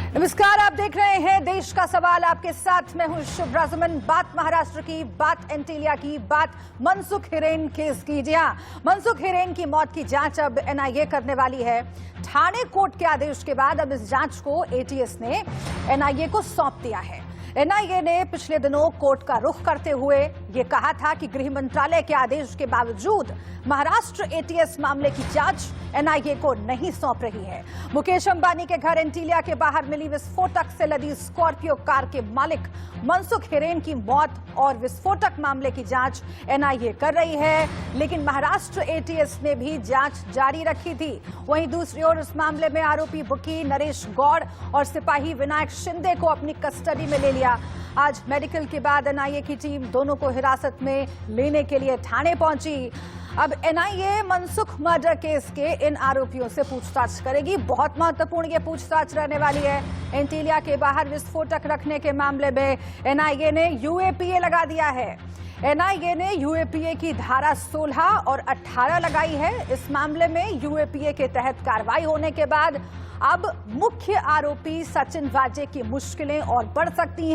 नमस्कार, आप देख रहे हैं देश का सवाल। आपके साथ मैं हूं शुभ्रा सुमन। बात महाराष्ट्र की, बात एंटीलिया की, बात मनसुख हिरेन केस की। जी हां, मनसुख हिरेन की मौत की जांच अब एनआईए करने वाली है। ठाणे कोर्ट के आदेश के बाद अब इस जांच को एटीएस ने एनआईए को सौंप दिया है। एनआईए ने पिछले दिनों कोर्ट का रुख करते हुए ये कहा था कि गृह मंत्रालय के आदेश के बावजूद महाराष्ट्र एटीएस मामले की जांच एनआईए को नहीं सौंप रही है। मुकेश अंबानी के घर एंटीलिया के बाहर मिली विस्फोटक से लदी स्कॉर्पियो कार के मालिक मनसुख हिरेन की मौत और विस्फोटक मामले की जांच एनआईए कर रही है, लेकिन महाराष्ट्र एटीएस ने भी जांच जारी रखी थी। वहीं दूसरी ओर इस मामले में आरोपी बुकी नरेश गौड़ और सिपाही विनायक शिंदे को अपनी कस्टडी में ले लिया। आज मेडिकल के बाद एनआईए की टीम दोनों को हिरासत में लेने के लिए ठाणे पहुंची। अब एनआईए मनसुख मर्डर केस के इन आरोपियों से पूछताछ करेगी। बहुत महत्वपूर्ण ये पूछताछ रहने वाली है। एंटीलिया के बाहर विस्फोटक रखने के मामले में एनआईए ने यूएपीए लगा दिया है। एनआईए ने यूएपीए की धारा 16 और 18 लगाई है। इस मामले में यूएपीए के तहत कार्रवाई होने के बाद अब मुख्य आरोपी सचिन वाजे की मुश्किलें और बढ़ सकती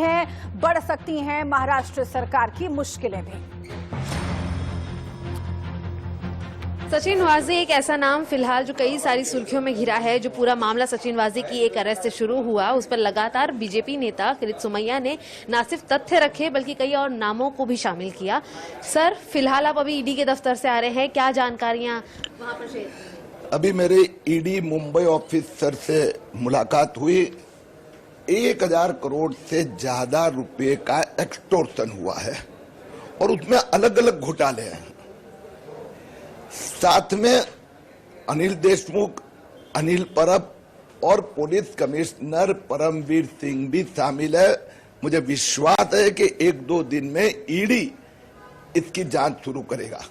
हैं महाराष्ट्र सरकार की मुश्किलें भी। सचिन वाजे एक ऐसा नाम फिलहाल जो कई सारी सुर्खियों में घिरा है। जो पूरा मामला सचिन वाजे की एक अरेस्ट से शुरू हुआ, उस पर लगातार बीजेपी नेता किरीट सोमैया ने न सिर्फ तथ्य रखे बल्कि कई और नामों को भी शामिल किया। सर, फिलहाल आप अभी ईडी के दफ्तर से आ रहे हैं, क्या जानकारियां वहां पर शेयर? अभी मेरे ईडी मुंबई ऑफिसर से मुलाकात हुई। 1000 करोड़ से ज्यादा रुपए का एक्सटॉर्शन हुआ है और उसमें अलग अलग घोटाले हैं। साथ में अनिल देशमुख, अनिल परब और पुलिस कमिश्नर परमवीर सिंह भी शामिल है। मुझे विश्वास है कि 1-2 दिन में ईडी इसकी जांच शुरू करेगा।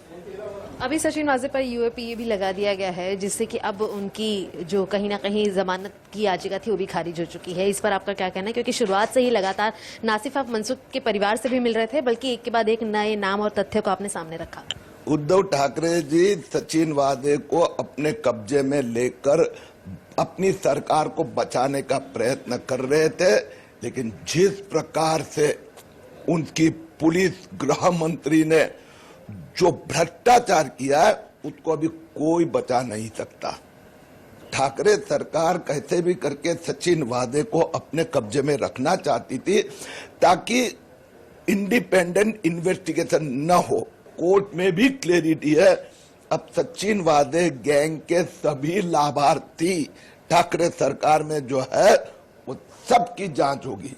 अभी सचिन वाजे पर यूएपीए भी लगा दिया गया है, जिससे कि अब उनकी जो कहीं ना कहीं जमानत की याचिका थी वो भी खारिज हो चुकी है। इस पर आपका क्या कहना है? क्योंकि शुरुआत से ही लगातार ना सिर्फ आप मनसुख के परिवार से भी मिल रहे थे बल्कि एक के बाद एक नए नाम और तथ्य को आपने सामने रखा। उद्धव ठाकरे जी सचिन वाजे को अपने कब्जे में लेकर अपनी सरकार को बचाने का प्रयत्न कर रहे थे, लेकिन जिस प्रकार से उनकी पुलिस गृह मंत्री ने जो भ्रष्टाचार किया है उसको अभी कोई बचा नहीं सकता। ठाकरे सरकार कैसे भी करके सचिन वाजे को अपने कब्जे में रखना चाहती थी ताकि इंडिपेंडेंट इन्वेस्टिगेशन न हो। कोर्ट में भी क्लैरिटी है, अब सचिन वाजे गैंग के सभी लाभार्थी ठाकरे सरकार में जो है वो सबकी जांच होगी।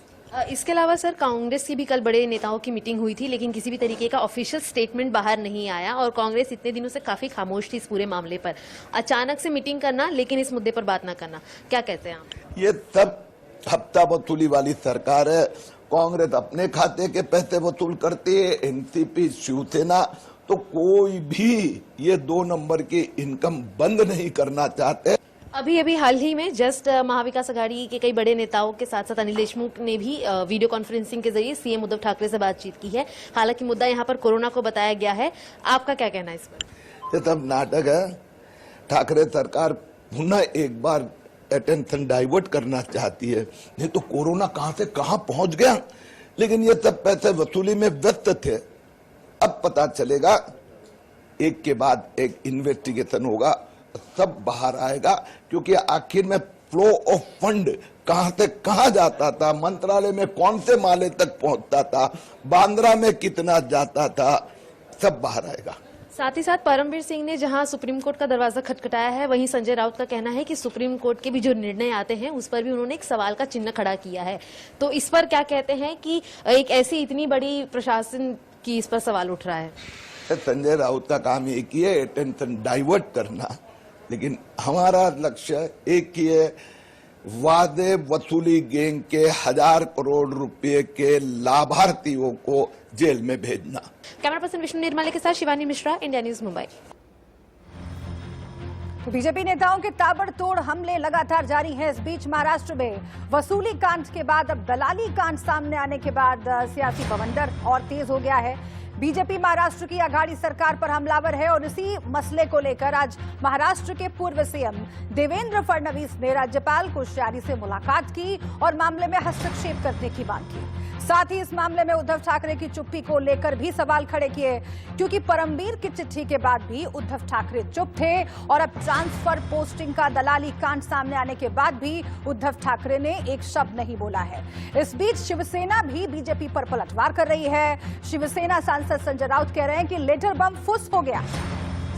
इसके अलावा सर, कांग्रेस की भी कल बड़े नेताओं की मीटिंग हुई थी, लेकिन किसी भी तरीके का ऑफिशियल स्टेटमेंट बाहर नहीं आया और कांग्रेस इतने दिनों से काफी खामोश थी इस पूरे मामले पर। अचानक से मीटिंग करना, लेकिन इस मुद्दे पर बात ना करना, क्या कहते हैं आप? ये सब हफ्ता वसूली वाली सरकार है। कांग्रेस अपने खाते के पैसे वसूल करती है, एनसीपी शिवसेना तो कोई भी ये 2 नंबर की इनकम बंद नहीं करना चाहते। अभी हाल ही में जस्ट महाविकास आघाड़ी के कई बड़े नेताओं के साथ साथ अनिल देशमुख ने भी वीडियो कॉन्फ्रेंसिंग के जरिए सीएम उद्धव ठाकरे से बातचीत की है। हालांकि मुद्दा यहां पर कोरोना को बताया गया है, आपका क्या कहना है इस पर? ये सब नाटक है। ठाकरे सरकार पुनः एक बार अटेंशन डाइवर्ट करना चाहती है, नहीं तो कोरोना कहां से कहां पहुंच गया। लेकिन ये सब पैसे वसूली में व्यस्त थे। अब पता चलेगा, एक के बाद एक इन्वेस्टिगेशन होगा, सब बाहर आएगा, क्योंकि आखिर में फ्लो ऑफ फंड कहां से कहां जाता था, मंत्रालय में कौन से माले तक पहुंचता था, बांद्रा में कितना जाता था, सब बाहर आएगा। साथ ही साथ परमवीर सिंह ने जहां सुप्रीम कोर्ट का दरवाजा खटखटाया है, वहीं संजय राउत का कहना है कि सुप्रीम कोर्ट के भी जो निर्णय आते हैं उस पर भी उन्होंने एक सवाल का चिन्ह खड़ा किया है। तो इस पर क्या कहते हैं कि एक ऐसी इतनी बड़ी प्रशासन की इस पर सवाल उठ रहा है? संजय राउत का काम एक ही है, अटेंशन डाइवर्ट करना, लेकिन हमारा लक्ष्य एक ही है, वादे वसूली गैंग के 1000 करोड़ रुपए के लाभार्थियों को जेल में भेजना। कैमरा पर्सन विष्णु निर्मले के साथ शिवानी मिश्रा, इंडिया न्यूज मुंबई। तो बीजेपी नेताओं के ताबड़तोड़ हमले लगातार जारी हैं। इस बीच महाराष्ट्र में वसूली कांड के बाद अब दलाली कांड सामने आने के बाद सियासी बवंडर और तेज हो गया है। बीजेपी महाराष्ट्र की अघाड़ी सरकार पर हमलावर है और इसी मसले को लेकर आज महाराष्ट्र के पूर्व सीएम देवेंद्र फडणवीस ने राज्यपाल कोश्यारी से मुलाकात की और मामले में हस्तक्षेप करने की मांग की। साथ ही इस मामले में उद्धव ठाकरे की चुप्पी को लेकर भी सवाल खड़े किए, क्योंकि परमबीर की चिट्ठी के बाद भी उद्धव ठाकरे चुप थे और अब ट्रांसफर पोस्टिंग का दलाली कांड सामने आने के बाद भी उद्धव ठाकरे ने एक शब्द नहीं बोला है। इस बीच शिवसेना भी बीजेपी पर पलटवार कर रही है। शिवसेना सांसद संजय राउत कह रहे हैं कि लेटर बम फुस हो गया।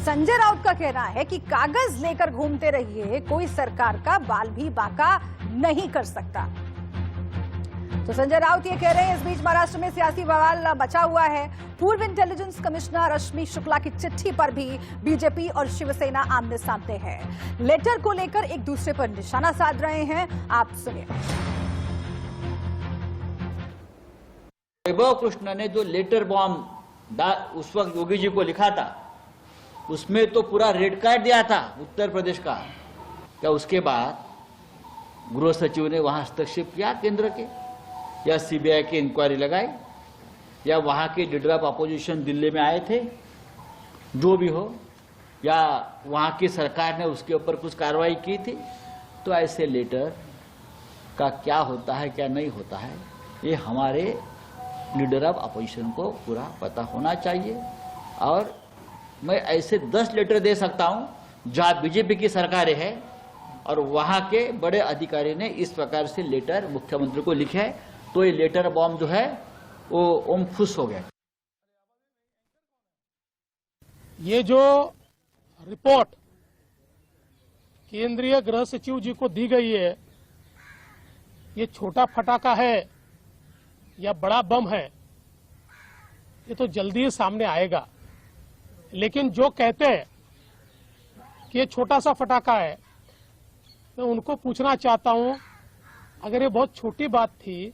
संजय राउत का कहना है कि कागज लेकर घूमते रहिए, कोई सरकार का बाल भी बांका नहीं कर सकता। तो संजय राउत ये कह रहे हैं। इस बीच महाराष्ट्र में सियासी बवाल मचा हुआ है। पूर्व इंटेलिजेंस कमिश्नर रश्मि शुक्ला की चिट्ठी पर भी बीजेपी और शिवसेना आमने सामने है। लेटर को लेकर एक दूसरे पर निशाना साध रहे हैं। आप सुनिए। वैभव कृष्ण ने जो लेटर बॉम्ब उस वक्त योगी जी को लिखा था, उसमें तो पूरा रेड कार्ड दिया था उत्तर प्रदेश का। क्या उसके बाद गृह सचिव ने वहां हस्तक्षेप किया केंद्र के, या सीबीआई की इंक्वायरी लगाई, या वहां के लीडर ऑफ अपोजिशन दिल्ली में आए थे, जो भी हो, या वहां की सरकार ने उसके ऊपर कुछ कार्रवाई की थी? तो ऐसे लेटर का क्या होता है क्या नहीं होता है, ये हमारे लीडर ऑफ अपोजिशन को पूरा पता होना चाहिए। और मैं ऐसे 10 लेटर दे सकता हूं जहां बीजेपी की सरकार है और वहां के बड़े अधिकारी ने इस प्रकार से लेटर मुख्यमंत्री को लिखे है, तो ये लेटर बॉम्ब जो है वो ओम फुस हो गया। ये जो रिपोर्ट केंद्रीय गृह सचिव जी को दी गई है, ये छोटा फटाका है या बड़ा बम है, ये तो जल्दी ही सामने आएगा। लेकिन जो कहते हैं कि ये छोटा सा फटाका है, मैं उनको पूछना चाहता हूं, अगर ये बहुत छोटी बात थी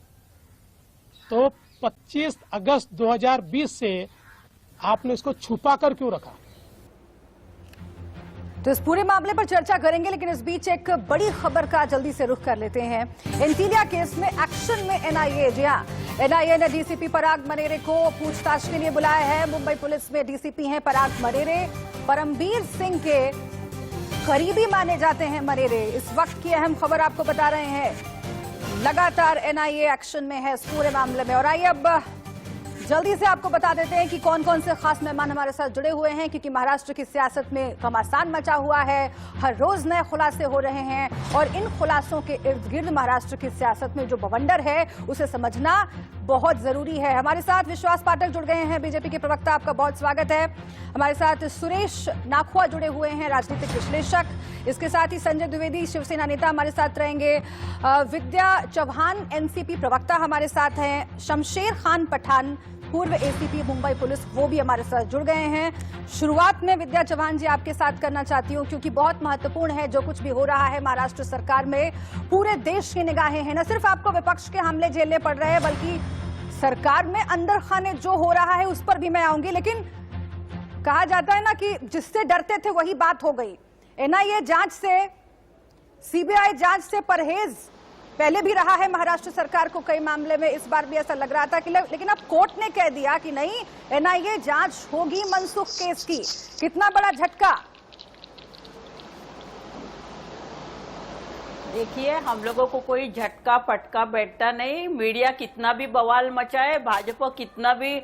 तो 25 अगस्त 2020 से आपने इसको छुपा कर क्यों रखा? तो इस पूरे मामले पर चर्चा करेंगे, लेकिन इस बीच एक बड़ी खबर का जल्दी से रुख कर लेते हैं। एंटीलिया केस में एक्शन में एनआईए। जी हां, एनआईए ने डीसीपी पराग मनेरे को पूछताछ के लिए बुलाया है। मुंबई पुलिस में डीसीपी हैं पराग मनेरे। परमबीर सिंह के करीबी माने जाते हैं मनेरे। इस वक्त की अहम खबर आपको बता रहे हैं। लगातार एनआईए एक्शन में है इस पूरे मामले में। और आइए अब जल्दी से आपको बता देते हैं कि कौन कौन से खास मेहमान हमारे साथ जुड़े हुए हैं, क्योंकि महाराष्ट्र की सियासत में घमासान मचा हुआ है। हर रोज नए खुलासे हो रहे हैं और इन खुलासों के इर्द गिर्द महाराष्ट्र की सियासत में जो बवंडर है उसे समझना बहुत जरूरी है। हमारे साथ विश्वास पाठक जुड़ गए हैं, बीजेपी के प्रवक्ता, आपका बहुत स्वागत है। हमारे साथ सुरेश नाखुआ जुड़े हुए हैं, राजनीतिक विश्लेषक। इसके साथ ही संजय द्विवेदी शिवसेना नेता हमारे साथ रहेंगे। विद्या चौहान एनसीपी प्रवक्ता हमारे साथ हैं। शमशेर खान पठान पूर्व एसीपी मुंबई पुलिस, वो भी हमारे साथ जुड़ गए हैं। शुरुआत में विद्या चौहान जी आपके साथ करना चाहती हूँ, क्योंकि बहुत महत्वपूर्ण है जो कुछ भी हो रहा है महाराष्ट्र सरकार में। पूरे देश की निगाहें हैं, न सिर्फ आपको विपक्ष के हमले झेलने पड़ रहे हैं, बल्कि सरकार में अंदर खाने जो हो रहा है उस पर भी मैं आऊंगी। लेकिन कहा जाता है ना कि जिससे डरते थे वही बात हो गई। एनआईए जांच से, सीबीआई जांच से परहेज पहले भी रहा है महाराष्ट्र सरकार को कई मामले में। इस बार भी ऐसा लग रहा था कि लेकिन अब कोर्ट ने कह दिया कि नहीं, एनआईए जांच होगी मनसुख केस की। कितना बड़ा झटका। देखिए, हम लोगों को कोई झटका पटका बैठता नहीं। मीडिया कितना भी बवाल मचाए, भाजपा कितना भी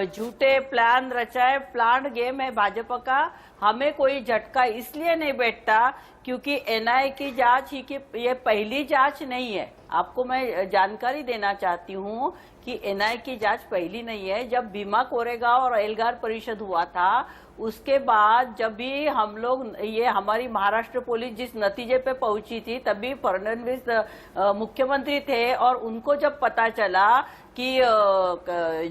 झूठे प्लान रचाए, प्लान गेम है भाजपा का, हमें कोई झटका इसलिए नहीं बैठता क्योंकि एनआईए की जांच ही की ये पहली जांच नहीं है। आपको मैं जानकारी देना चाहती हूँ कि एनआईए की जांच पहली नहीं है। जब भीमा कोरेगांव और एल्गार परिषद हुआ था, उसके बाद जब भी हम लोग ये हमारी महाराष्ट्र पुलिस जिस नतीजे पे पहुंची थी, तभी फडणवीस मुख्यमंत्री थे और उनको जब पता चला कि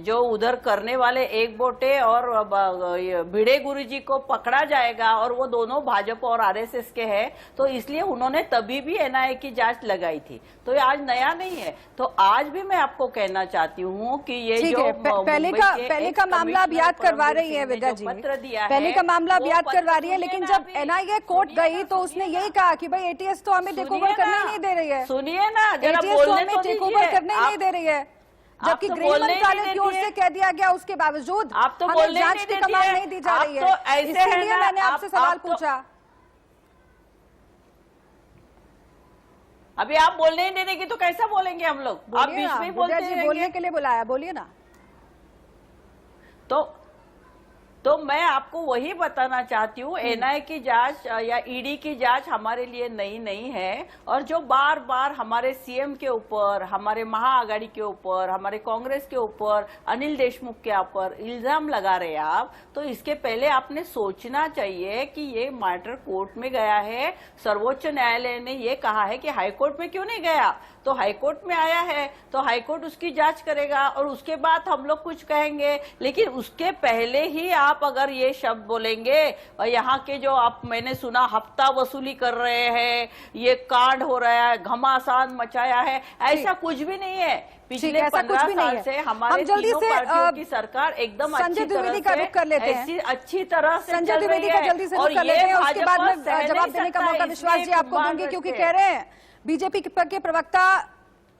जो उधर करने वाले एक बोटे और भिड़े गुरुजी को पकड़ा जाएगा और वो दोनों भाजपा और आरएसएस के हैं, तो इसलिए उन्होंने तभी भी एनआईए की जांच लगाई थी। तो ये आज नया नहीं है। तो आज भी मैं आपको कहना चाहती हूँ कि ये जो पहले का मामला अब याद करवा रही है विद्या जी, पहले का मामला अब याद करवा रही है, लेकिन जब एनआईए कोर्ट गई तो उसने यही कहा कि भाई एटीएस तो हमें टेक ओवर करने ही नहीं दे रही है। सुनिए ना, एटीएस तो हमें टेक ओवर करने ही नहीं दे रही है। जबकि तो गृह बोलने ही मंत्रालय नहीं की ओर देती से है। कह दिया गया उसके बावजूद आप तो हमें बोलने ही जांच नहीं की देती कमान है। नहीं दी जा आप रही तो है, ऐसे है इसीलिए ना, मैंने आपसे सवाल आप तो- पूछा। अभी आप बोलने ही नहीं देंगे तो कैसा बोलेंगे हम लोग? आप बोलिए बीच ना, में ही विद्या बोलते जी बोलने रहेंगे। के लिए बुलाया, बोलिए ना। तो मैं आपको वही बताना चाहती हूँ, एनआईए की जांच या ईडी की जांच हमारे लिए नई नहीं है। और जो बार बार हमारे सीएम के ऊपर, हमारे महाआघाड़ी के ऊपर, हमारे कांग्रेस के ऊपर, अनिल देशमुख के ऊपर इल्जाम लगा रहे हैं आप, तो इसके पहले आपने सोचना चाहिए कि ये मैटर कोर्ट में गया है। सर्वोच्च न्यायालय ने ये कहा है कि हाईकोर्ट में क्यों नहीं गया, तो हाईकोर्ट में आया है तो हाईकोर्ट उसकी जांच करेगा और उसके बाद हम लोग कुछ कहेंगे। लेकिन उसके पहले ही आप अगर ये शब्द बोलेंगे और यहाँ के जो आप मैंने सुना हफ्ता वसूली कर रहे हैं, ये कांड हो रहा है, घमासान मचाया है, ऐसा कुछ भी नहीं है। पिछले ऐसा कुछ 15 भी नहीं साल है। से हम हमारे जल्दी तीनों से, पार्टियों की सरकार एकदम संजय अच्छी द्विवेदी तरह का रुख कर लेते हैं। से अच्छी तरह से संजय चल द्विवेदी रही का है। जल्दी से और रुख कर ये लेते हैं, उसके बाद भाजपा में सह जवाब नहीं देने का सकता, मौका विश्वास जी इसलिए आपको कुंभार दूंगी, क्योंकि रखे। कह रहे हैं बीजेपी के प्रवक्ता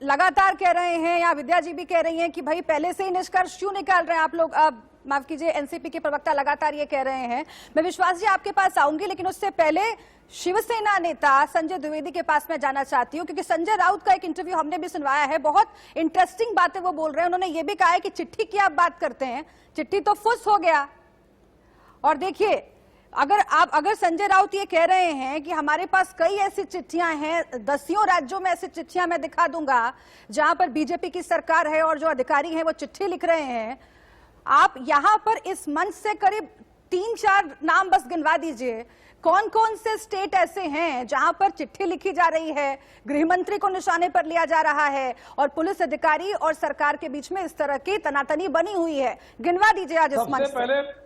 लगातार कह रहे हैं, या विद्या जी भी कह रही हैं कि भाई पहले से ही निष्कर्ष क्यों निकाल रहे हैं आप लोग। अब माफ कीजिए, एनसीपी के प्रवक्ता लगातार ये कह रहे हैं। मैं विश्वास जी आपके पास आऊंगी, लेकिन उससे पहले शिवसेना नेता संजय द्विवेदी के पास मैं जाना चाहती हूं, क्योंकि संजय राउत का एक इंटरव्यू हमने भी सुनवाया है। बहुत इंटरेस्टिंग बातें वो बोल रहे हैं। उन्होंने ये भी कहा है कि चिट्ठी की आप बात करते हैं, चिट्ठी तो फुस हो गया। और देखिए, अगर संजय राउत ये कह रहे हैं कि हमारे पास कई ऐसी चिट्ठियां हैं, 10 राज्यों में ऐसी चिट्ठियां मैं दिखा दूंगा जहां पर बीजेपी की सरकार है और जो अधिकारी हैं वो चिट्ठी लिख रहे हैं। आप यहां पर इस मंच से करीब 3-4 नाम बस गिनवा दीजिए, कौन कौन से स्टेट ऐसे हैं जहां पर चिट्ठी लिखी जा रही है, गृह मंत्री को निशाने पर लिया जा रहा है और पुलिस अधिकारी और सरकार के बीच में इस तरह की तनातनी बनी हुई है। गिनवा दीजिए आज इस मंच से।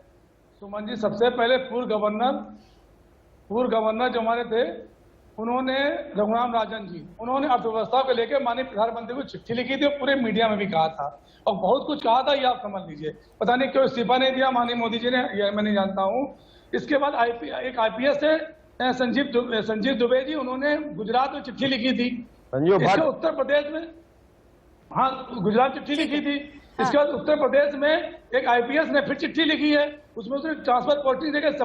सुमन जी, सबसे पहले पूर्व गवर्नर जो हमारे थे, उन्होंने रघुराम राजन जी, उन्होंने अर्थव्यवस्था को लेकर माननीय प्रधानमंत्री को चिट्ठी लिखी थी और पूरे मीडिया में भी कहा था और बहुत कुछ कहा था, ये आप समझ लीजिए। पता नहीं क्यों इस्तीफा नहीं दिया माननीय मोदी जी ने, ये मैं नहीं जानता हूँ। इसके बाद एक आईपीएस है संजीव दुबे जी, उन्होंने गुजरात में चिट्ठी लिखी थी। इसके उत्तर प्रदेश में, हाँ, गुजरात चिट्ठी लिखी थी। इसके बाद उत्तर प्रदेश में एक आईपीएस ने फिर चिट्ठी लिखी है, उसमें उसने ट्रांसफर पोस्टिंग देकर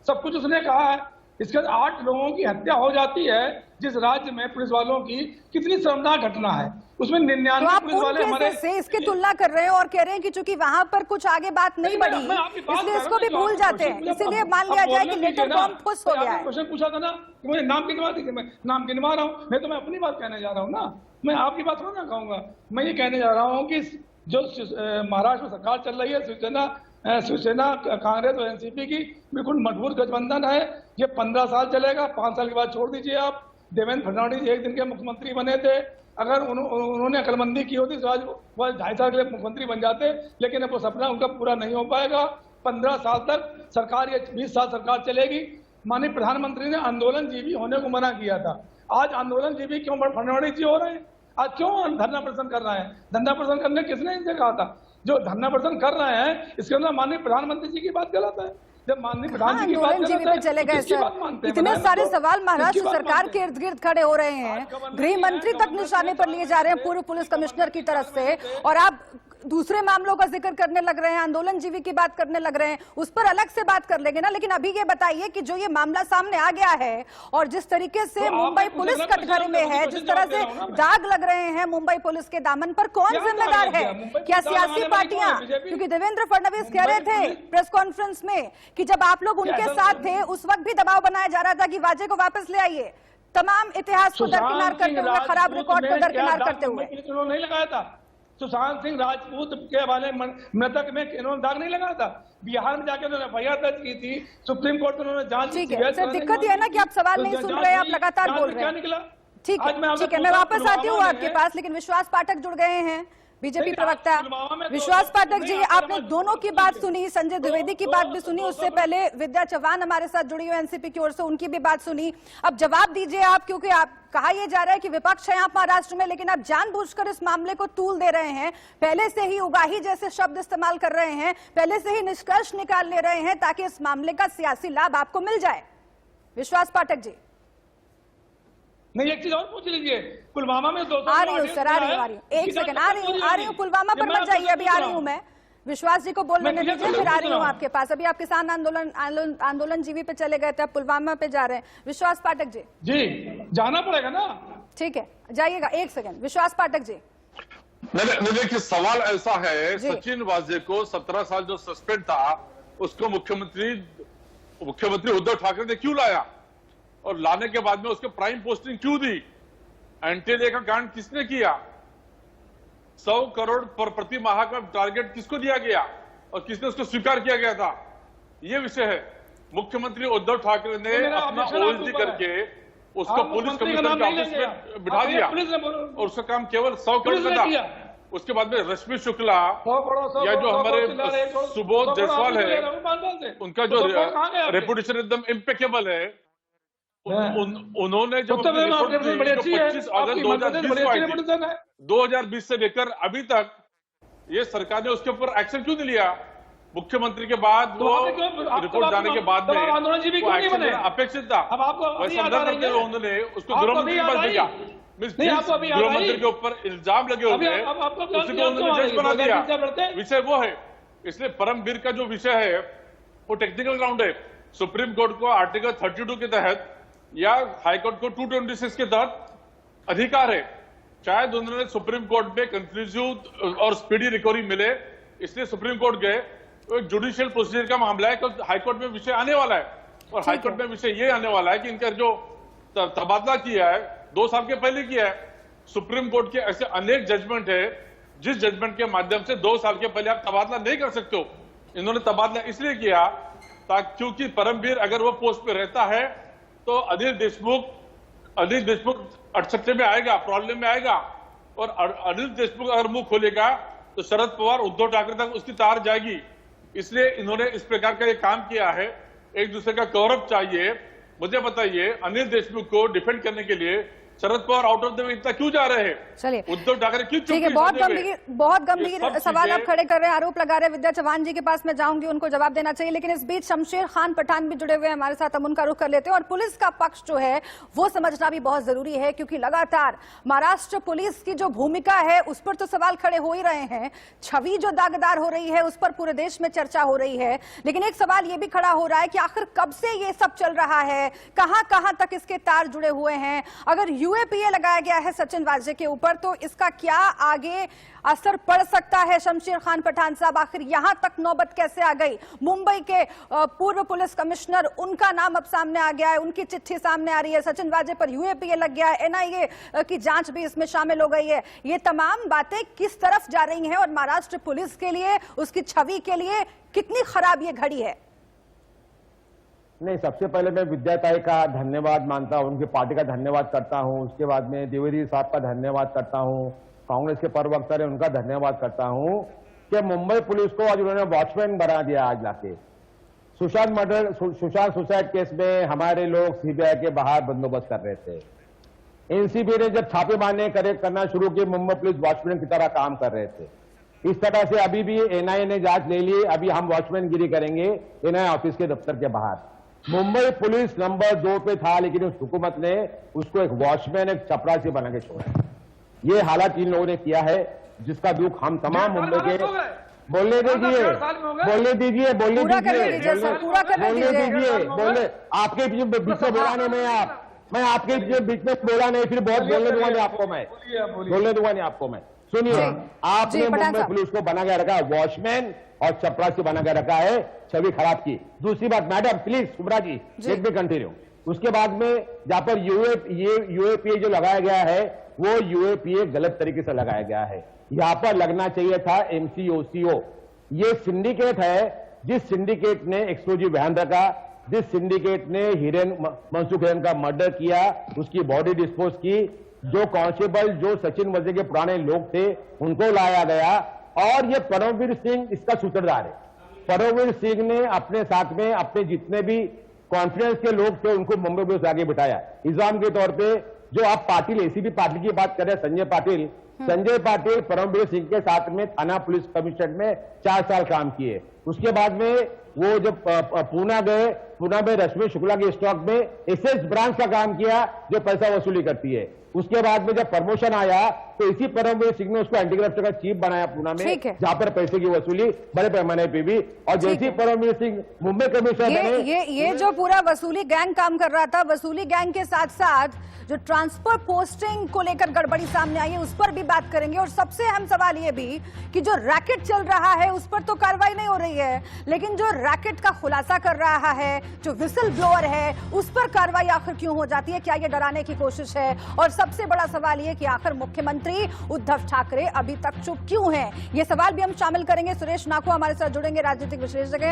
सब कुछ उसने कहा है। इसके बाद 8 लोगों की हत्या हो जाती है जिस राज्य में पुलिस वालों की, कितनी शर्मनाक घटना है। उसमें 99 पुलिस वाले हमारे से इसकी तुलना कर रहे हैं और कह रहे हैं कि चूंकि वहां पर कुछ आगे बात नहीं बढ़ी, इसलिए इसको भी भूल जाते हैं। इसीलिए मान लिया जाए कि लेटर फॉर्म फुस हो गया है। क्वेश्चन पूछा था ना कि मुझे नाम गिनवा दीजिए, मैं नाम गिनवा रहा हूँ। मैं अपनी बात कहने जा रहा हूँ ना, मैं आपकी बात थोड़ा ना कहूंगा। मैं ये कहने जा रहा हूँ कि जो महाराष्ट्र में सरकार चल रही है, शिवसेना कांग्रेस और एनसीपी की बिल्कुल मजबूत गठबंधन है। ये 15 साल चलेगा, 5 साल के बाद छोड़ दीजिए आप। देवेंद्र फडणवीस एक दिन के मुख्यमंत्री बने थे, अगर उन्होंने अकलमंदी की होती तो आज वो 2.5 साल के लिए मुख्यमंत्री बन जाते, लेकिन अब वो सपना उनका पूरा नहीं हो पाएगा। 15 साल तक सरकार, ये 20 साल सरकार चलेगी। माननीय प्रधानमंत्री ने आंदोलन जीवी होने को मना किया था, आज आंदोलन जीवी क्यों फडणवीस जी हो रहे हैं? आज क्यों धरना प्रदर्शन कर रहे हैं? धरना प्रदर्शन करने किसने इनसे कहा था? जो धरना प्रदर्शन कर रहे हैं इसके अंदर माननीय प्रधानमंत्री जी की बात गलत है। जब माननीय प्रधानमंत्री की बात गलत है पे चले गए सर। इतने सारे सवाल महाराष्ट्र सरकार के इर्द गिर्द खड़े हो रहे हैं, गृह मंत्री तक निशाने पर लिए जा रहे हैं पूर्व पुलिस कमिश्नर की तरफ से, और आप दूसरे मामलों का जिक्र करने लग रहे हैं, आंदोलन जीवी की बात करने लग रहे हैं। उस पर अलग से बात कर लेंगे ना, लेकिन अभी ये बताइए कि जो ये मामला सामने आ गया है और जिस तरीके से मुंबई पुलिस कटघरे में है, जिस तरह से दाग लग रहे हैं मुंबई पुलिस के दामन पर, कौन जिम्मेदार है? क्या सियासी पार्टियां? क्योंकि देवेंद्र फडणवीस कह रहे थे प्रेस कॉन्फ्रेंस में कि जब आप लोग उनके साथ थे उस वक्त भी दबाव बनाया जा रहा था कि वाजे को वापस ले आइए, तमाम इतिहास को दरकिनार करते हुए, खराब रिकॉर्ड को दरकिनार करते हुए। नहीं लगाया था सुशांत सिंह राजपूत के वाले मृतक में इन्होंने दाग नहीं लगाया था। बिहार में जाकर उन्होंने एफआईआर दर्ज की थी, सुप्रीम कोर्ट में उन्होंने जांच की। ठीक है सर, दिक्कत यह है ना कि आप सवाल नहीं सुन रहे, आप लगातार बोल रहे हैं। ठीक है, मैं वापस आती हूँ आपके पास, लेकिन विश्वास पाठक जुड़ गए हैं, बीजेपी प्रवक्ता। विश्वास पाठक जी, आपने दोनों की बात सुनी, संजय द्विवेदी की बात भी सुनी, उससे पहले विद्या चौहान हमारे साथ जुड़ी हुई एनसीपी की ओर से, उनकी भी बात सुनी। अब जवाब दीजिए आप, क्योंकि आप कहा यह जा रहा है कि विपक्ष है यहाँ महाराष्ट्र में, लेकिन आप जानबूझकर इस मामले को तूल दे रहे हैं, पहले से ही उगाही जैसे शब्द इस्तेमाल कर रहे हैं, पहले से ही निष्कर्ष निकाल ले रहे हैं ताकि इस मामले का सियासी लाभ आपको मिल जाए। विश्वास पाठक जी। नहीं, एक चीज और पूछ लीजिए, पुलवामा में 200 आ रही हूँ सर, आ रही हूँ, एक सेकंड, आ रही हूँ, पुलवामा पर मत जाइए, अभी आ रही हूँ मैं। विश्वास जी को बोल लेने दीजिए, फिर आ रही हूँ आपके पास। अभी आप किसान आंदोलन जीवी पे चले गए थे, अब पुलवामा पे जा रहे हैं। विश्वास पाठक जी। जी, जाना पड़ेगा ना। ठीक है, जाइएगा, एक सेकंड। विश्वास पाठक जी। नहीं, देखिए सवाल ऐसा है, सचिन वाजे को 17 साल जो सस्पेंड था उसको मुख्यमंत्री उद्धव ठाकरे ने क्यों लाया, और लाने के बाद में उसको प्राइम पोस्टिंग क्यों दी? एंटीलिया का कांड किसने किया? 100 करोड़ पर प्रति माह का टारगेट किसको दिया गया और किसने उसको स्वीकार किया गया था? ये विषय है। मुख्यमंत्री उद्धव ठाकरे ने अपना ओएसडी करके उसको पुलिस कमिश्नर के ऑफिस में बिठा दिया और उसका काम केवल 100 करोड़ का था। उसके बाद में रश्मि शुक्ला या जो हमारे सुबोध जायसवाल है, उनका जो रेपुटेशन एकदम इम्पेकेबल है, उन्होंने जब 25 अगस्त 2020 से लेकर अभी तक ये सरकार ने उसके ऊपर एक्शन क्यों नहीं लिया? मुख्यमंत्री के बाद वो रिपोर्ट जाने के बाद में अपेक्षित था। उन्होंने उसको गृह मंत्री बना दिया, गृह मंत्री के ऊपर इल्जाम लगे हुए उसी को उन्होंने जज बना दिया। विषय वो है, इसलिए परमवीर का जो विषय है वो टेक्निकल ग्राउंड है। सुप्रीम कोर्ट को आर्टिकल 32 के तहत या हाईकोर्ट को 226 के तहत अधिकार है। शायद उन्होंने सुप्रीम कोर्ट में कंक्लूसिव और स्पीडी रिकवरी मिले, इसलिए सुप्रीम कोर्ट गए। तो एक जुडिशियल प्रोसीजर का मामला है, कल हाईकोर्ट में विषय आने वाला है और हाईकोर्ट में विषय ये आने वाला है कि इनका जो तबादला किया है 2 साल के पहले किया है। सुप्रीम कोर्ट के ऐसे अनेक जजमेंट है जिस जजमेंट के माध्यम से 2 साल के पहले आप तबादला नहीं कर सकते हो। इन्होंने तबादला इसलिए किया ताकि क्योंकि परमवीर अगर वो पोस्ट पे रहता है तो अनिल देशमुख अटचट्टे में आएगा, प्रॉब्लम में आएगा, और अनिल देशमुख अगर मुंह खोलेगा तो शरद पवार उद्धव ठाकरे तक उसकी तार जाएगी। इसलिए इन्होंने इस प्रकार का ये काम किया है। एक दूसरे का गौरव चाहिए। मुझे बताइए, अनिल देशमुख को डिफेंड करने के लिए Sharad Pawar out of the way इतना क्यों जा रहे हैं? चलिए, उद्धव ठाकरे क्यों? ठीक है, बहुत गंभीर सवाल आप खड़े कर रहे हैं, आरोप लगा रहे हैं। विद्या चौहान जी के पास मैं जाऊंगी, उनको जवाब देना चाहिए, लेकिन इस बीच शमशेर खान पठान भी जुड़े हुए हैं हमारे साथ, हम उनका रुख कर लेते हैं। और पुलिस का पक्ष जो है वो समझना भी बहुत जरूरी है, क्योंकि लगातार महाराष्ट्र पुलिस की जो भूमिका है उस पर तो सवाल खड़े हो ही रहे हैं। छवि जो दागदार हो रही है उस पर पूरे देश में चर्चा हो रही है, लेकिन एक सवाल ये भी खड़ा हो रहा है कि आखिर कब से ये सब चल रहा है, कहां तक इसके तार जुड़े हुए हैं। अगर यूएपीए लगाया गया है सचिन वाजे के ऊपर, तो इसका क्या आगे असर पड़ सकता है? शमशेर खान पठान साहब, आखिर यहां तक नौबत कैसे आ गई? मुंबई के पूर्व पुलिस कमिश्नर, उनका नाम अब सामने आ गया है, उनकी चिट्ठी सामने आ रही है। सचिन वाजे पर यूएपीए लग गया है, एनआईए की जांच भी इसमें शामिल हो गई है। ये तमाम बातें किस तरफ जा रही हैं और महाराष्ट्र पुलिस के लिए, उसकी छवि के लिए कितनी खराब ये घड़ी है? नहीं, सबसे पहले मैं विद्याताई का धन्यवाद मानता हूं, उनकी पार्टी का धन्यवाद करता हूं। उसके बाद में द्विवेदी साहब का धन्यवाद करता हूं, कांग्रेस के प्रवक्ता है उनका धन्यवाद करता हूं कि मुंबई पुलिस को आज उन्होंने वॉचमैन बना दिया। आज लाके सुशांत सुसाइड केस में हमारे लोग सीबीआई के बाहर बंदोबस्त कर रहे थे। एनसीबी ने जब छापे मारने करना शुरू किए, मुंबई पुलिस वॉचमैन की तरह काम कर रहे थे। इस तरह से अभी भी एनआईए ने जांच ले ली, अभी हम वॉचमैन गिरी करेंगे एनआईए ऑफिस के दफ्तर के बाहर। मुंबई पुलिस नंबर 2 पे था, लेकिन उस हुकूमत ने उसको एक वॉचमैन, एक चपरासी बना के छोड़ा। ये हालात इन लोगों ने किया है, जिसका दुख हम तमाम मुंबई के बोलने दीजिए। आपके बीच में बोला नहीं, मैं आपके बीच में बोला नहीं, फिर बहुत बोलने दूंगा नहीं आपको, मैं बोलने दूंगा नहीं आपको मैं। सुनिए, आपने मुंबई पुलिस को बना के रखा है वॉचमैन और चपरासी बना के रखा है, छवि खराब की। दूसरी बात, madam please Subhra ji let me continue. उसके बाद में जहां पर यूएपीए जो लगाया गया है वो यूएपीए गलत तरीके से लगाया गया है। यहां पर लगना चाहिए था एमसीओसीओ। ये सिंडिकेट है, जिस सिंडिकेट ने एक्सप्लोजिव वैन रखा, जिस सिंडिकेट ने मनसुख हिरेन का मर्डर किया, उसकी बॉडी डिस्पोज की, जो कांस्टेबल जो सचिन वाजे के पुराने लोग थे उनको लाया गया, और ये परमवीर सिंह इसका सूत्रधार है। परमवीर सिंह ने अपने साथ में अपने जितने भी कॉन्फ्रेंस के लोग थे उनको मुंबई पुलिस आगे बिठाया। इल्जाम के तौर पे जो आप पाटिल, एसीबी पाटिल की बात कर रहे हैं, संजय पाटिल परमवीर सिंह के साथ में थाना पुलिस कमिश्नरेट में 4 साल काम किए। उसके बाद में वो जब पूना गए, पूना में रश्मि शुक्ला के स्टॉक में एसएस ब्रांच का काम किया जो पैसा वसूली करती है। उसके बाद में जब प्रमोशन आया तो इसी परमवीर सिंह ने उसको एंटी करप्शन का चीफ बनाया पूना में, जहां पर पैसे की वसूली बड़े पैमाने पे भी। और जैसे परमवीर सिंह मुंबई कमिश्नर बने, ये जो पूरा वसूली गैंग काम कर रहा था, वसूली गैंग के साथ साथ जो ट्रांसफर पोस्टिंग को लेकर गड़बड़ी सामने आई है उस पर भी बात करेंगे। और सबसे अहम सवाल ये भी कि जो रैकेट चल रहा है उस पर तो कार्रवाई नहीं हो रही है, लेकिन जो रैकेट का खुलासा कर रहा है, जो विसल ब्लोअर है, उस पर कार्रवाई आखिर क्यों हो जाती है? क्या ये डराने की कोशिश है? और सबसे बड़ा सवाल ये कि आखिर मुख्यमंत्री उद्धव ठाकरे अभी तक चुप क्यों हैं? ये सवाल भी हम शामिल करेंगे। सुरेश नाखवा हमारे साथ जुड़ेंगे, राजनीतिक विश्लेषक।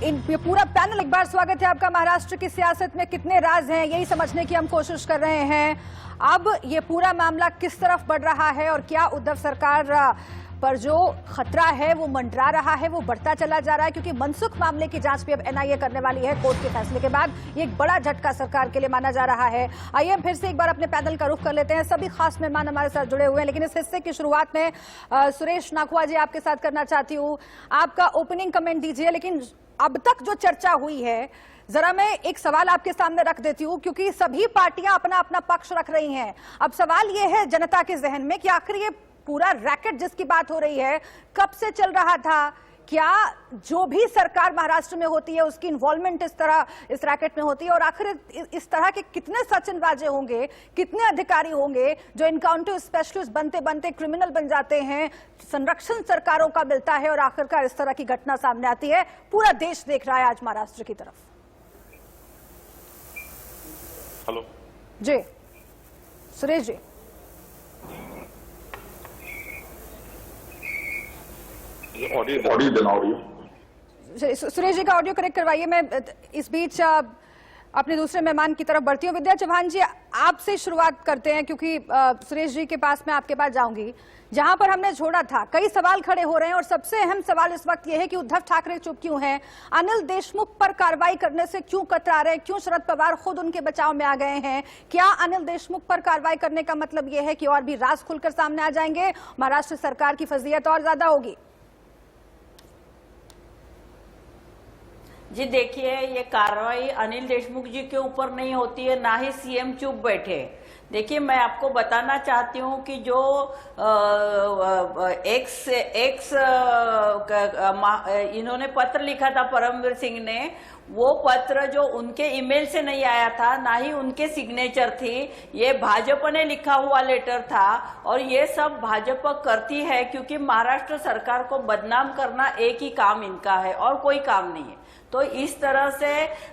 ये पूरा पैनल, एक बार स्वागत है आपका। महाराष्ट्र की सियासत में कितने राज हैं, यही समझने की हम कोशिश कर रहे हैं। अब ये पूरा मामला किस तरफ बढ़ रहा है और क्या उद्धव सरकार पर जो खतरा है वो मंडरा रहा है, वो बढ़ता चला जा रहा है? क्योंकि मनसुख मामले की जांच भी अब एनआईए करने वाली है कोर्ट के फैसले के बाद। ये एक बड़ा झटका सरकार के लिए माना जा रहा है। आइए हम फिर से एक बार अपने पैनल का रुख कर लेते हैं। सभी खास मेहमान हमारे साथ जुड़े हुए हैं, लेकिन इस हिस्से की शुरुआत में सुरेश नाखवा जी आपके साथ करना चाहती हूँ। आपका ओपनिंग कमेंट दीजिए। लेकिन अब तक जो चर्चा हुई है, जरा मैं एक सवाल आपके सामने रख देती हूँ, क्योंकि सभी पार्टियां अपना अपना पक्ष रख रही हैं। अब सवाल यह है जनता के जहन में कि आखिर ये पूरा रैकेट जिसकी बात हो रही है कब से चल रहा था? क्या जो भी सरकार महाराष्ट्र में होती है उसकी इन्वॉल्वमेंट इस रैकेट में होती है? और आखिर इस तरह के कितने सचिनबाजे होंगे, कितने अधिकारी होंगे जो इनकाउंटर स्पेशलिस्ट बनते बनते क्रिमिनल बन जाते हैं, संरक्षण सरकारों का मिलता है और आखिरकार इस तरह की घटना सामने आती है? पूरा देश देख रहा है आज महाराष्ट्र की तरफ। हेलो जी सुरेश जी। ऑडियो देना, सुरेश जी का ऑडियो करेक्ट करवाइए। मैं इस बीच अपने दूसरे मेहमान की तरफ बढ़ती हूँ। विद्या चौहान जी, आपसे शुरुआत करते हैं, क्योंकि सुरेश जी के पास मैं आपके पास जाऊंगी। जहां पर हमने छोड़ा था, कई सवाल खड़े हो रहे हैं और सबसे अहम सवाल इस वक्त यह है कि उद्धव ठाकरे चुप क्यों हैं? अनिल देशमुख पर कार्रवाई करने से क्यों कतरा रहे? क्यों शरद पवार खुद उनके बचाव में आ गए हैं? क्या अनिल देशमुख पर कार्रवाई करने का मतलब यह है कि और भी राज खुलकर सामने आ जाएंगे, महाराष्ट्र सरकार की फजीयत और ज्यादा होगी? जी देखिए, ये कार्रवाई अनिल देशमुख जी के ऊपर नहीं होती है, ना ही सीएम चुप बैठे। देखिए, मैं आपको बताना चाहती हूँ कि जो इन्होंने पत्र लिखा था परमवीर सिंह ने, वो पत्र जो उनके ईमेल से नहीं आया था, ना ही उनके सिग्नेचर थी, ये भाजपा ने लिखा हुआ लेटर था। और ये सब भाजपा करती है क्योंकि महाराष्ट्र सरकार को बदनाम करना एक ही काम इनका है और कोई काम नहीं है। तो इस तरह से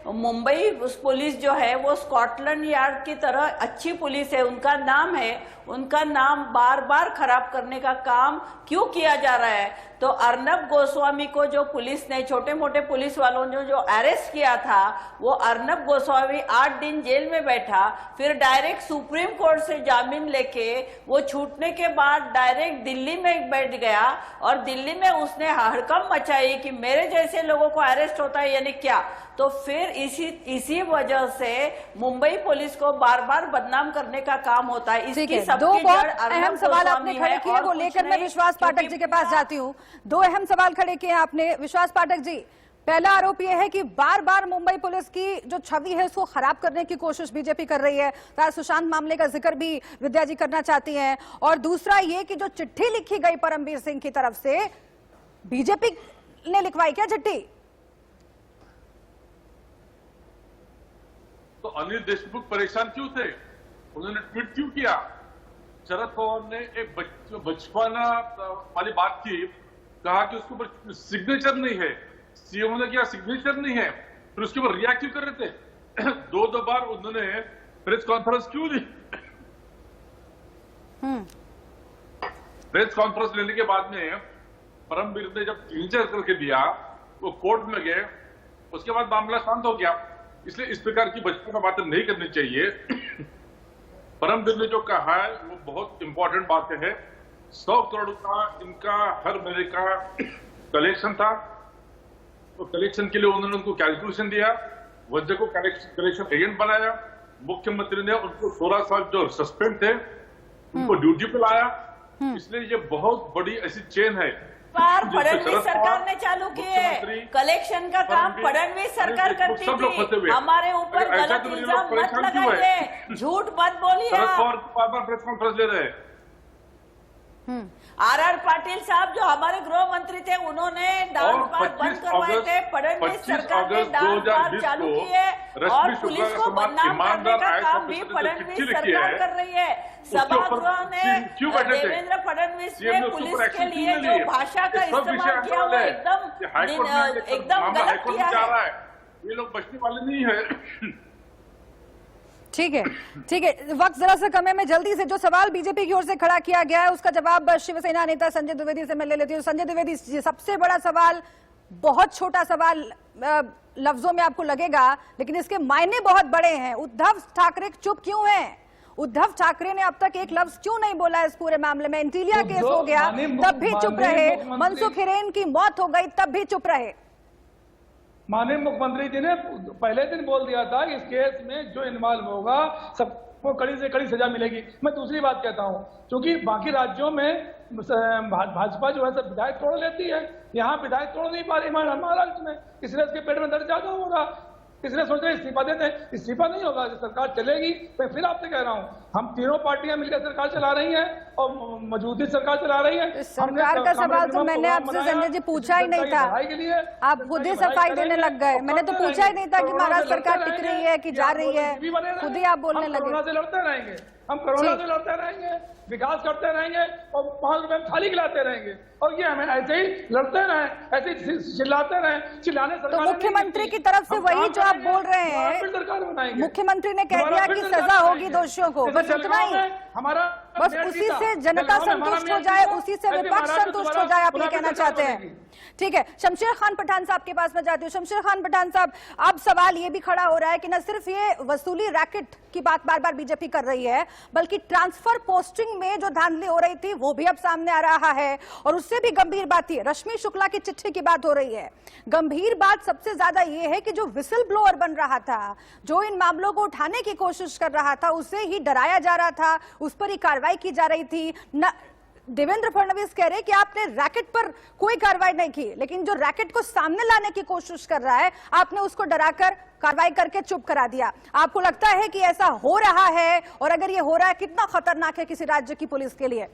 मुंबई पुलिस जो है वो स्कॉटलैंड यार्ड की तरह अच्छी पुलिस है, उनका नाम है, उनका नाम बार बार खराब करने का काम क्यों किया जा रहा है? तो अर्नब गोस्वामी को जो पुलिस ने, छोटे मोटे पुलिस वालों ने जो अरेस्ट किया था, वो अर्नब गोस्वामी 8 दिन जेल में बैठा, फिर डायरेक्ट सुप्रीम कोर्ट से जामीन लेके वो छूटने के बाद डायरेक्ट दिल्ली में बैठ गया और दिल्ली में उसने हड़कंप मचाई कि मेरे जैसे लोगों को अरेस्ट होता है यानी क्या। तो फिर इसी वजह से मुंबई पुलिस को बार बार बदनाम करने का काम होता है। इसकी दो बहुत अहम सवाल आपने खड़े किए, वो लेकर मैं विश्वास पाठक जी के पास जाती हूँ। 2 अहम सवाल खड़े किए आपने विश्वास पाठक जी। पहला आरोप यह है कि बार बार मुंबई पुलिस की जो छवि है उसको खराब करने की कोशिश बीजेपी कर रही है। तो सुशांत मामले का जिक्र भी विद्या जी करना चाहती हैं। और दूसरा ये कि जो चिट्ठी लिखी गई परमवीर सिंह की तरफ से, बीजेपी ने लिखवाई क्या चिट्ठी? तो अनिल देशमुख परेशान क्यों थे? उन्होंने ट्वीट क्यों किया? शरद पवार ने एक बचपना वाली बात की, कहा कि उसके ऊपर सिग्नेचर नहीं है, सीएम ने किया सिग्नेचर नहीं है, फिर उसके ऊपर रिएक्ट क्यों कर रहे थे? 2 बार उन्होंने प्रेस कॉन्फ्रेंस क्यों दी? प्रेस कॉन्फ्रेंस लेने के बाद में परमवीर ने जब सिग्नेचर करके दिया, वो कोर्ट में गए, उसके बाद मामला शांत हो गया। इसलिए इस प्रकार की बचपना बातें नहीं करनी चाहिए। परमवीर ने जो कहा है वो बहुत इंपॉर्टेंट बात है। 100 करोड़ का इनका हर महीने का कलेक्शन था, तो कलेक्शन के लिए उन्होंने उनको कैलकुलेशन दिया, वजह को कलेक्शन एजेंट बनाया, मुख्यमंत्री ने उनको 16 साल जो सस्पेंड थे उनको ड्यूटी पे लाया। इसलिए ये बहुत बड़ी ऐसी चेन है। फडणवीस सरकार ने चालू किए, कलेक्शन का काम फडणवीस सरकार करती थी। हमारे ऊपर गलत इल्जाम मत लगाइए, झूठ मत बोलिए। प्रेस कॉन्फ्रेंस ले रहे हैं। आर पाटिल साहब जो हमारे गृह मंत्री थे, उन्होंने डांस बार बंद करवाए थे। फडणवीस सरकार ने डांस बार चालू किए और पुलिस को बदनाम करने का काम भी फडणवीस सरकार कर रही है। सभागृह ने देवेंद्र फडणवीस ने पुलिस के लिए जो भाषा का इस्तेमाल किया वो एकदम गलत किया है। ये लोग बचने वाले नहीं है। ठीक है, ठीक है, वक्त जरा सा कम है। मैं जल्दी से जो सवाल बीजेपी की ओर से खड़ा किया गया है उसका जवाब शिवसेना नेता संजय द्विवेदी से मैं ले लेती हूँ। संजय द्विवेदी, सबसे बड़ा सवाल, बहुत छोटा सवाल लफ्जों में आपको लगेगा, लेकिन इसके मायने बहुत बड़े हैं। उद्धव ठाकरे चुप क्यों हैं? उद्धव ठाकरे ने अब तक एक लफ्ज क्यों नहीं बोला इस पूरे मामले में? इंटीलिया केस हो गया तब भी चुप रहे, मनसुख हिरेन की मौत हो गई तब भी चुप रहे। माननीय मुख्यमंत्री जी ने पहले दिन बोल दिया था इस केस में जो इन्वॉल्व होगा सबको कड़ी से कड़ी सजा मिलेगी। मैं दूसरी बात कहता हूं, क्योंकि बाकी राज्यों में भाजपा जो है सब विधायक तोड़ लेती है, यहाँ विधायक तोड़ नहीं पा रही महाराष्ट्र में, इसलिए उसके पेट में दर्द ज्यादा होगा, इसलिए सोच रहे इस्तीफा देते हैं। इस्तीफा नहीं होगा, सरकार चलेगी। मैं फिर आपसे कह रहा हूँ, हम तीनों पार्टियां मिलकर सरकार चला रही हैं और मौजूदा सरकार चला रही है। सरकार का सवाल तो मैंने आपसे संजय जी पूछा ही नहीं था, आप खुद ही सफाई देने लग गए। मैंने तो पूछा ही नहीं था कि महाराष्ट्र सरकार टिक रही है कि जा रही है, खुद ही आप बोलने लगे। कोरोना से लड़ते रहेंगे, हम कोरोना से लड़ते रहेंगे, विकास करते रहेंगे और 5 रुपए थाली खिलाते रहेंगे, और ये हमें ऐसे ही लड़ते रहें, ऐसे ही चिल्लाते रहें। चिल्लाने तो मुख्यमंत्री की तरफ से वही जो आप बोल रहे हैं, मुख्यमंत्री ने कह दिया कि सजा होगी दोषियों को, बस उतना ही, हमारा बस उसी से जनता संतुष्ट हो जाए, उसी से विपक्ष संतुष्ट हो जाए, आप ये कहना चाहते हैं। ठीक है, शमशेर खान पठान साहब के पास मैं जाती हूँ। शमशेर खान पठान साहब, अब सवाल ये भी खड़ा हो रहा है कि न सिर्फ ये वसूली रैकेट की बात बार बार बीजेपी कर रही है, बल्कि ट्रांसफर पोस्टिंग में जो धांधली हो रही थी वो भी अब सामने आ रहा है। और उससे भी गंभीर बात थी, रश्मि शुक्ला की चिट्ठी की बात हो रही है। गंभीर बात सबसे ज्यादा ये है कि जो विसिल ब्लोअर बन रहा था, जो इन मामलों को उठाने की कोशिश कर रहा था, उसे ही डराया जा रहा था, उस पर ही कार्रवाई की जा रही थी। देवेंद्र फडणवीस कह रहे कि आपने रैकेट पर कोई कार्रवाई नहीं की, लेकिन जो रैकेट को सामने लाने की कोशिश कर रहा है आपने उसको डराकर कार्रवाई करके चुप करा दिया। आपको लगता है कि ऐसा हो रहा है, और अगर ये हो रहा है कितना खतरनाक है किसी राज्य की पुलिस के लिए?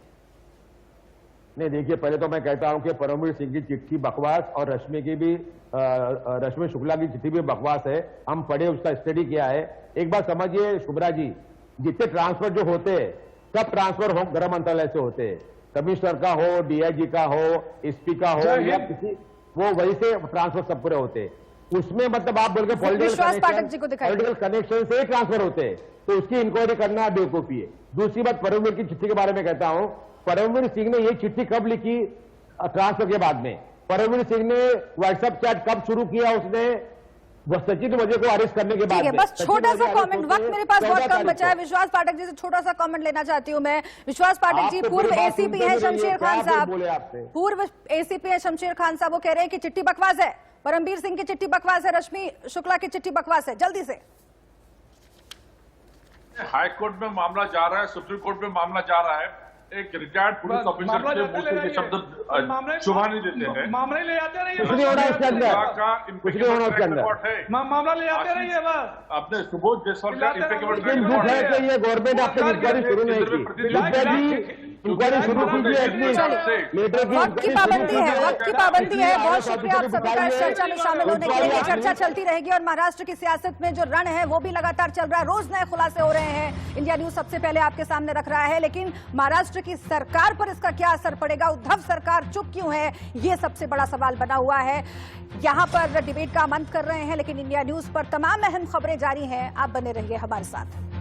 नहीं, देखिए, पहले तो मैं कहता हूं कि परमवीर सिंह की चिट्ठी बकवास और रश्मि शुक्ला की चिट्ठी भी बकवास है। हम पढ़े, उसका स्टडी किया है। एक बात समझिए शुभ्रा जी, जितने ट्रांसफर जो होते हैं सब ट्रांसफर हो गृह मंत्रालय से होते हैं, कमिश्नर का हो, डीआईजी का हो, एसपी का हो, या किसी, वो वही से ट्रांसफर सब पूरे होते हैं। उसमें मतलब आप बोल के पॉलिटिकल कनेक्शन से ट्रांसफर होते हैं, तो उसकी इंक्वायरी करना बेवकूफी है। दूसरी बात, परमवीर की चिट्ठी के बारे में कहता हूं, परमवीर सिंह ने ये चिट्ठी कब लिखी ट्रांसफर के बाद में? परमवीर सिंह ने व्हाट्सएप चैट कब शुरू किया? उसने सचिन वजह को अरेस्ट करने के बाद। बस छोटा सा कमेंट, वक्त मेरे पास बहुत कम बचा है। विश्वास पाठक जी से छोटा सा कमेंट लेना चाहती हूँ मैं। विश्वास पाठक जी पूर्व एसीपी हैं शमशेर खान साहब, पूर्व एसीपी हैं शमशेर खान साहब, वो कह रहे हैं कि चिट्ठी बकवास है, परमवीर सिंह की चिट्ठी बकवास है, रश्मि शुक्ला की चिट्ठी बकवास है। जल्दी से। हाई कोर्ट में मामला जा रहा है, सुप्रीम कोर्ट में मामला जा रहा है, एक रिटायर्ड पुलिस ऑफिसर के मुंह से शब्द शुभा नहीं देते हैं। मामला ले आते रहिए, कुछ नहीं होना इसके अंदर, कुछ नहीं होना इसके अंदर, मामला ले आते रहिए बस। आपने सुबोध जायसवाल का दुख है कि ये गवर्नमेंट आपने इंक्वायरी शुरू नहीं की। इंक्वायरी शुरू कीजिए, वक्त की पाबंदी है, वक्त की पाबंदी है। बहुत शुक्रिया आप सभी का इस चर्चा में शामिल होने के लिए। चर्चा चलती रहेगी और महाराष्ट्र की सियासत में जो रण है वो भी लगातार चल रहा है, रोज नए खुलासे हो रहे हैं। इंडिया न्यूज सबसे पहले आपके सामने रख रहा है, लेकिन महाराष्ट्र की सरकार पर इसका क्या असर पड़ेगा? उद्धव सरकार चुप क्यों है, ये सबसे बड़ा सवाल बना हुआ है। यहाँ पर डिबेट का मंथ कर रहे हैं, लेकिन इंडिया न्यूज पर तमाम अहम खबरें जारी हैं। आप बने रहिए हमारे साथ।